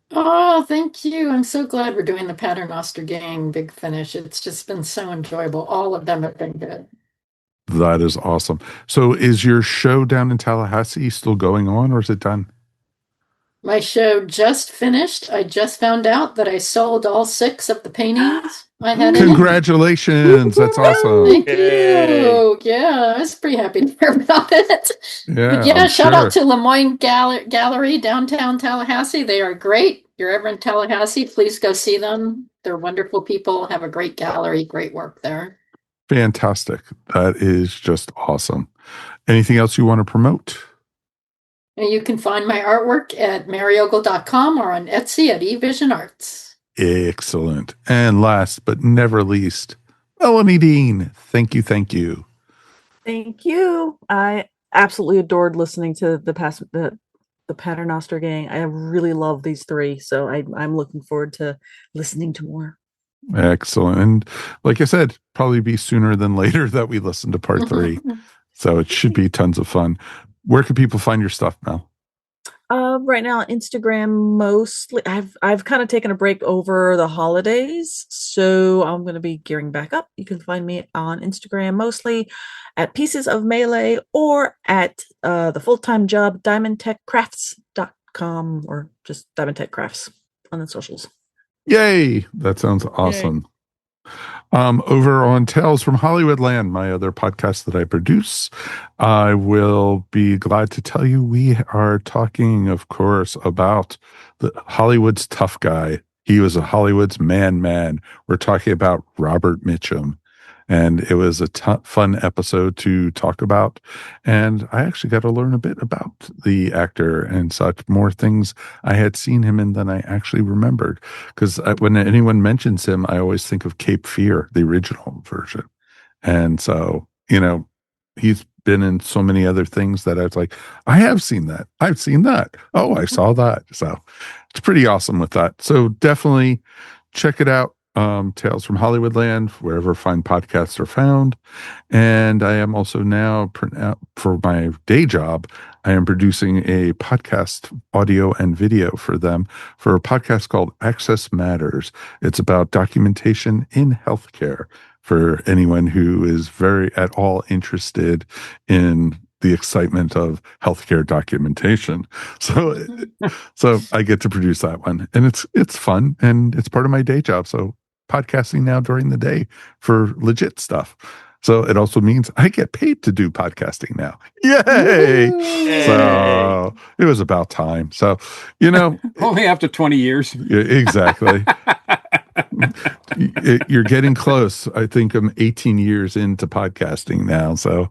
Oh, thank you. I'm so glad we're doing the Paternoster Gang Big Finish. It's just been so enjoyable. All of them have been good. That is awesome. So is your show down in Tallahassee still going on, or is it done? My show just finished. I just found out that I sold all 6 of the paintings I had. Congratulations. That's awesome. Thank you. Yeah, I was pretty happy to hear about it. Yeah, shout out to Lemoyne Gallery, downtown Tallahassee. They are great. If you're ever in Tallahassee, please go see them. They're wonderful people, have a great gallery, great work there. Fantastic. That is just awesome. Anything else you want to promote? You can find my artwork at maryogle.com or on Etsy at eVision Arts. Excellent. And last but never least, Melanie Dean. Thank you. Thank you. I absolutely adored listening to the Paternoster Gang. I really love these 3, so I'm looking forward to listening to more. Excellent. And like I said, probably be sooner than later that we listen to part 3. So it should be tons of fun. Where can people find your stuff, Mel? Right now, Instagram mostly. I've kind of taken a break over the holidays, so I'm going to be gearing back up. You can find me on Instagram mostly at Pieces of Melee or at the full-time job diamondtechcrafts.com or just Diamond Tech Crafts on the socials. Yay! That sounds awesome. Yay. Over on Tales from Hollywoodland, my other podcast that I produce, I will be glad to tell you we are talking, of course, about Hollywood's tough guy. He was a Hollywood's man. We're talking about Robert Mitchum. And it was a fun episode to talk about. And I actually got to learn a bit about the actor and such, more things I had seen him in than I actually remembered. Because when anyone mentions him, I always think of Cape Fear, the original version. And so, he's been in so many other things that I was like, I have seen that. I've seen that. Oh, I saw that. So it's pretty awesome with that. So definitely check it out. Tales from Hollywoodland, wherever fine podcasts are found. And I am also now, for my day job, I am producing a podcast audio and video for them for a podcast called Access Matters. It's about documentation in healthcare for anyone who is very at all interested in the excitement of healthcare documentation. So I get to produce that one, and it's fun, and it's part of my day job. So podcasting now during the day for legit stuff. So it also means I get paid to do podcasting now. Yay! So it was about time. So, only after 20 years. Exactly. You're getting close. I think I'm 18 years into podcasting now. So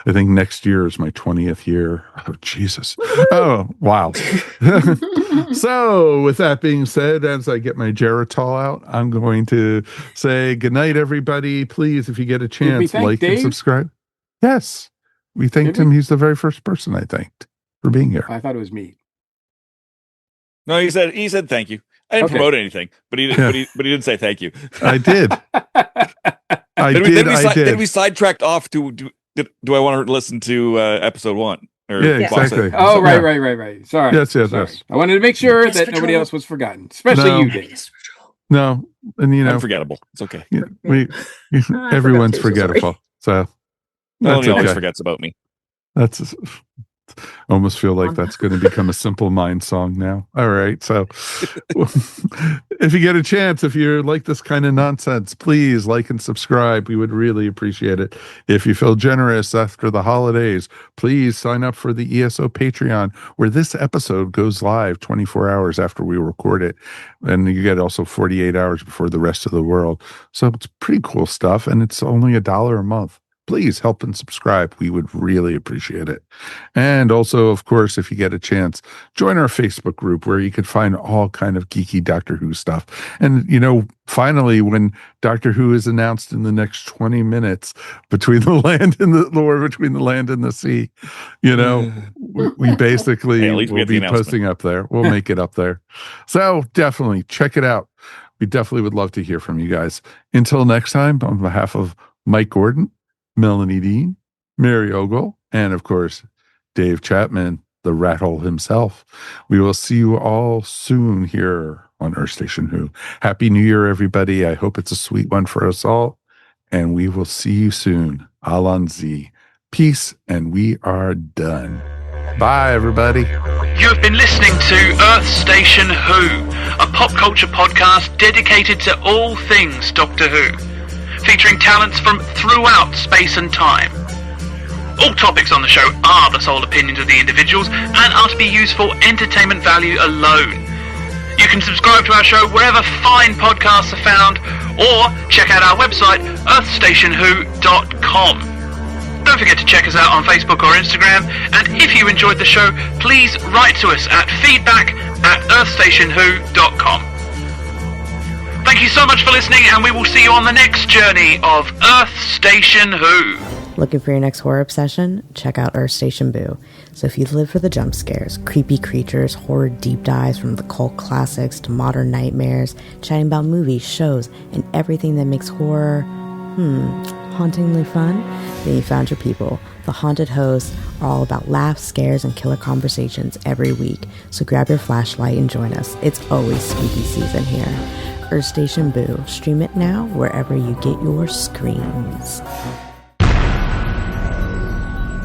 I think next year is my 20th year. Oh, Jesus. Oh, wow. So with that being said, as I get my Geritol out, I'm going to say goodnight, everybody. Please, if you get a chance, like and subscribe. Yes. We thanked him. He's the very first person I thanked for being here. I thought it was me. No, he said thank you. I didn't promote anything, but he didn't say thank you. I did. Then we sidetracked off to do I want to listen to episode 1? Exactly. Oh, right. Sorry. Yes. I wanted to make sure that nobody else was forgotten, especially you, Dave. No, and unforgettable. It's okay. Yeah, everyone's forgettable. So nobody always forgets about me. That's almost feel like that's going to become a Simple Mind song now. All right. So if you get a chance, if you like this kind of nonsense, please like and subscribe. We would really appreciate it. If you feel generous after the holidays, please sign up for the ESO Patreon, where this episode goes live 24 hours after we record it. And you get also 48 hours before the rest of the world. So it's pretty cool stuff. And it's only $1 a month. Please help and subscribe. We would really appreciate it. And also, of course, if you get a chance, join our Facebook group where you can find all kind of geeky Doctor Who stuff. And, finally, when Doctor Who is announced in the next 20 minutes between the land and the war between the land and the sea, we basically will be posting up there. We'll make it up there. So definitely check it out. We definitely would love to hear from you guys. Until next time, on behalf of Mike Gordon, Melanie Dean, Mary Ogle, and of course, Dave Chapman, the rat hole himself. We will see you all soon here on Earth Station Who. Happy New Year, everybody. I hope it's a sweet one for us all. And we will see you soon. Alan Z. Peace, and we are done. Bye, everybody. You've been listening to Earth Station Who, a pop culture podcast dedicated to all things Doctor Who, featuring talents from throughout space and time. All topics on the show are the sole opinions of the individuals and are to be used for entertainment value alone. You can subscribe to our show wherever fine podcasts are found, or check out our website, earthstationwho.com. Don't forget to check us out on Facebook or Instagram, and if you enjoyed the show, please write to us at feedback@earthstationwho.com. Thank you so much for listening, and we will see you on the next journey of Earth Station Who. Looking for your next horror obsession? Check out Earth Station Boo. So if you live for the jump scares, creepy creatures, horror deep dives from the cult classics to modern nightmares, chatting about movies, shows, and everything that makes horror, hauntingly fun, then you found your people. The Haunted Hosts are all about laughs, scares, and killer conversations every week. So grab your flashlight and join us. It's always spooky season here. Earth Station Boo. Stream it now wherever you get your screams.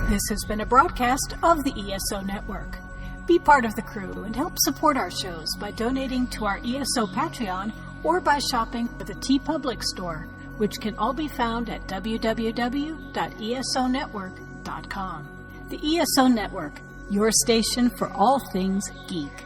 This has been a broadcast of the ESO Network. Be part of the crew and help support our shows by donating to our ESO Patreon or by shopping at the TeePublic store, which can all be found at www.esonetwork.com. The ESO Network, your station for all things geek.